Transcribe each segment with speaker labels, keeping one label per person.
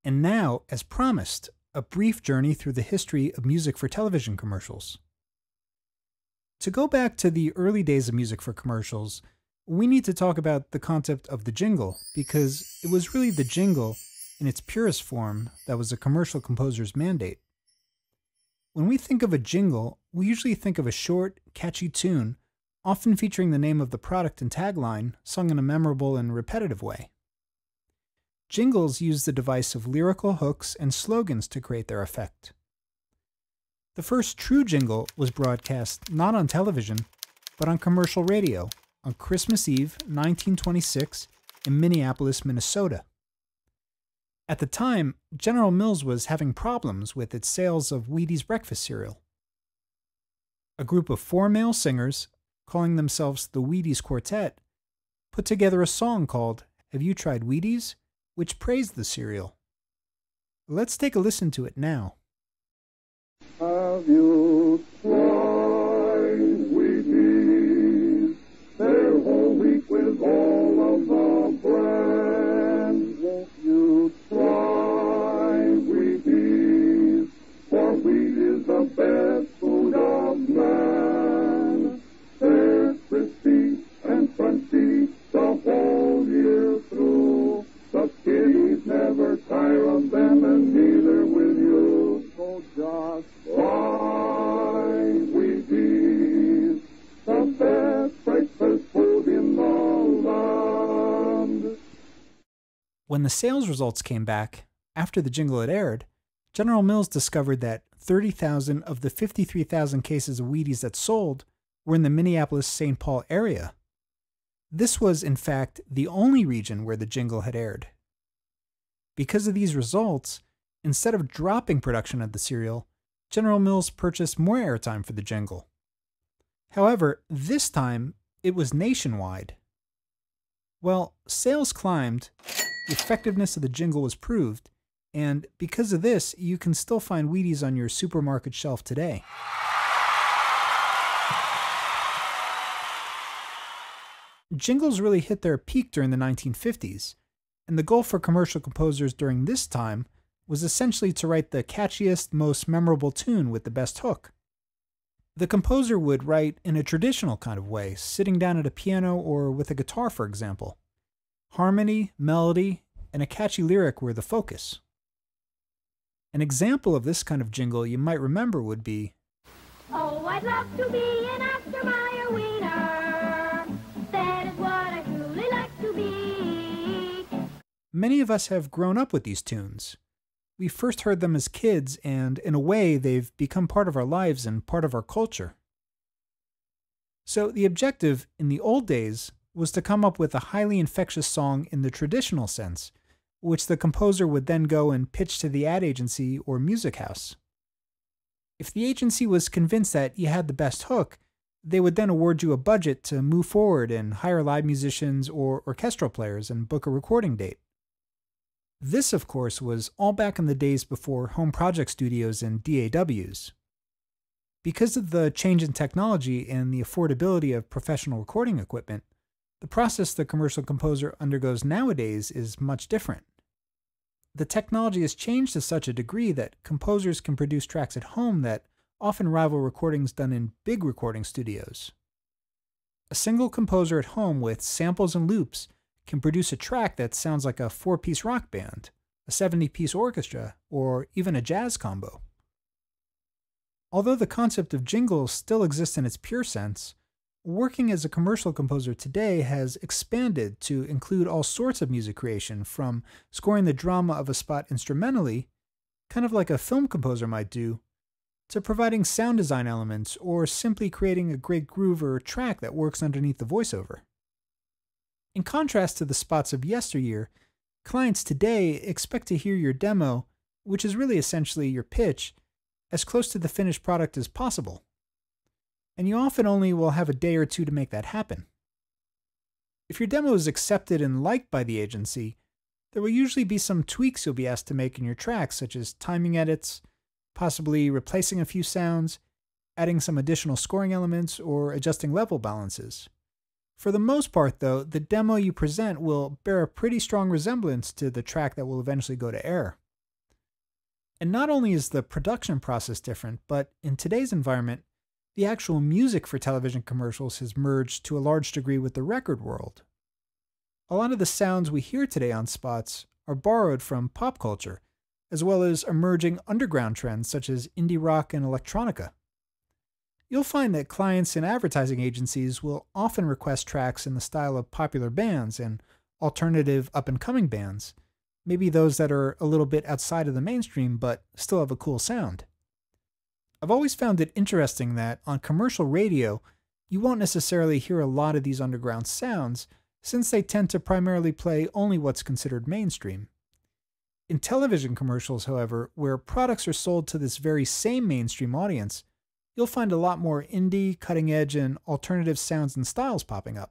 Speaker 1: And now, as promised, a brief journey through the history of music for television commercials. To go back to the early days of music for commercials, we need to talk about the concept of the jingle, because it was really the jingle, in its purest form, that was a commercial composer's mandate. When we think of a jingle, we usually think of a short, catchy tune, often featuring the name of the product and tagline, sung in a memorable and repetitive way. Jingles use the device of lyrical hooks and slogans to create their effect. The first true jingle was broadcast not on television, but on commercial radio on Christmas Eve, 1926, in Minneapolis, Minnesota. At the time, General Mills was having problems with its sales of Wheaties breakfast cereal. A group of 4 male singers, calling themselves the Wheaties Quartet, put together a song called "Have You Tried Wheaties?" which praised the cereal. Let's take a listen to it now.
Speaker 2: Have you tried Wheaties? They're whole wheat with all of the bran. Won't you try Wheaties? For wheat is the best food of man. They're crispy and crunchy the whole year through. The kiddies never tire of them, and neither will you. So just try Wheaties, the best breakfast food in the land.
Speaker 1: When the sales results came back, after the jingle had aired, General Mills discovered that 30,000 of the 53,000 cases of Wheaties that sold were in the Minneapolis-St. Paul area. This was, in fact, the only region where the jingle had aired. Because of these results, instead of dropping production of the cereal, General Mills purchased more airtime for the jingle. However, this time, it was nationwide. Well, sales climbed, the effectiveness of the jingle was proved, and because of this, you can still find Wheaties on your supermarket shelf today. Jingles really hit their peak during the 1950s, and the goal for commercial composers during this time was essentially to write the catchiest, most memorable tune with the best hook. The composer would write in a traditional kind of way, sitting down at a piano or with a guitar, for example. Harmony, melody, and a catchy lyric were the focus. An example of this kind of jingle you might remember would be,
Speaker 3: "Oh, I'd love to be an Astromeyer wiener. That is what I truly like to be."
Speaker 1: Many of us have grown up with these tunes. We first heard them as kids, and in a way, they've become part of our lives and part of our culture. So the objective, in the old days, was to come up with a highly infectious song in the traditional sense, which the composer would then go and pitch to the ad agency or music house. If the agency was convinced that you had the best hook, they would then award you a budget to move forward and hire live musicians or orchestral players and book a recording date. This, of course, was all back in the days before home project studios and DAWs. Because of the change in technology and the affordability of professional recording equipment, the process the commercial composer undergoes nowadays is much different. The technology has changed to such a degree that composers can produce tracks at home that often rival recordings done in big recording studios. A single composer at home with samples and loops can produce a track that sounds like a 4-piece rock band, a 70-piece orchestra, or even a jazz combo. Although the concept of jingles still exists in its pure sense, working as a commercial composer today has expanded to include all sorts of music creation, from scoring the drama of a spot instrumentally, kind of like a film composer might do, to providing sound design elements or simply creating a great groove or track that works underneath the voiceover. In contrast to the spots of yesteryear, clients today expect to hear your demo, which is really essentially your pitch, as close to the finished product as possible. And you often only will have a day or two to make that happen. If your demo is accepted and liked by the agency, there will usually be some tweaks you'll be asked to make in your track, such as timing edits, possibly replacing a few sounds, adding some additional scoring elements, or adjusting level balances. For the most part, though, the demo you present will bear a pretty strong resemblance to the track that will eventually go to air. And not only is the production process different, but in today's environment, the actual music for television commercials has merged to a large degree with the record world. A lot of the sounds we hear today on spots are borrowed from pop culture, as well as emerging underground trends such as indie rock and electronica. You'll find that clients and advertising agencies will often request tracks in the style of popular bands and alternative up-and-coming bands, maybe those that are a little bit outside of the mainstream but still have a cool sound. I've always found it interesting that on commercial radio, you won't necessarily hear a lot of these underground sounds, since they tend to primarily play only what's considered mainstream. In television commercials, however, where products are sold to this very same mainstream audience, you'll find a lot more indie, cutting-edge, and alternative sounds and styles popping up.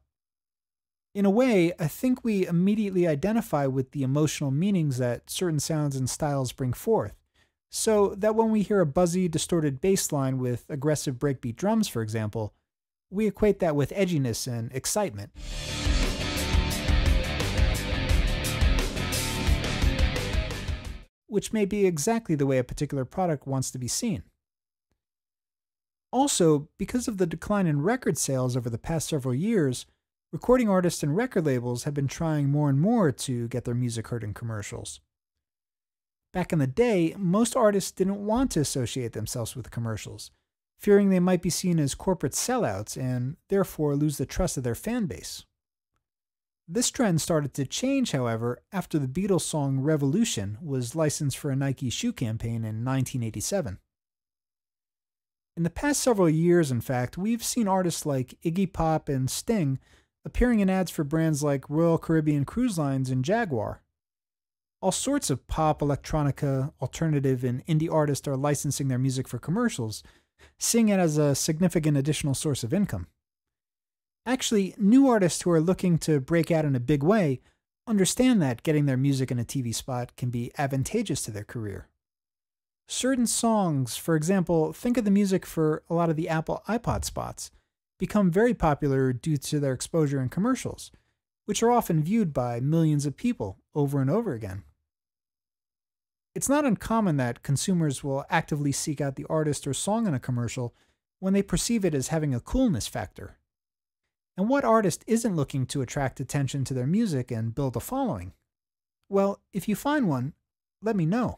Speaker 1: In a way, I think we immediately identify with the emotional meanings that certain sounds and styles bring forth, so that when we hear a buzzy, distorted bass line with aggressive breakbeat drums, for example, we equate that with edginess and excitement. Which may be exactly the way a particular product wants to be seen. Also, because of the decline in record sales over the past several years, recording artists and record labels have been trying more and more to get their music heard in commercials. Back in the day, most artists didn't want to associate themselves with commercials, fearing they might be seen as corporate sellouts and therefore lose the trust of their fan base. This trend started to change, however, after the Beatles song Revolution was licensed for a Nike shoe campaign in 1987. In the past several years, in fact, we've seen artists like Iggy Pop and Sting appearing in ads for brands like Royal Caribbean Cruise Lines and Jaguar. All sorts of pop, electronica, alternative, and indie artists are licensing their music for commercials, seeing it as a significant additional source of income. Actually, new artists who are looking to break out in a big way understand that getting their music in a TV spot can be advantageous to their career. Certain songs, for example, think of the music for a lot of the Apple iPod spots, become very popular due to their exposure in commercials, which are often viewed by millions of people over and over again. It's not uncommon that consumers will actively seek out the artist or song in a commercial when they perceive it as having a coolness factor. And what artist isn't looking to attract attention to their music and build a following? Well, if you find one, let me know.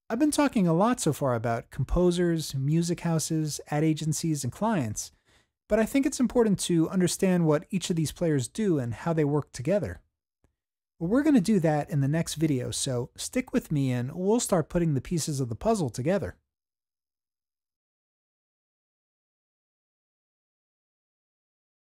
Speaker 1: I've been talking a lot so far about composers, music houses, ad agencies, and clients, but I think it's important to understand what each of these players do and how they work together. Well, we're going to do that in the next video, so stick with me and we'll start putting the pieces of the puzzle together.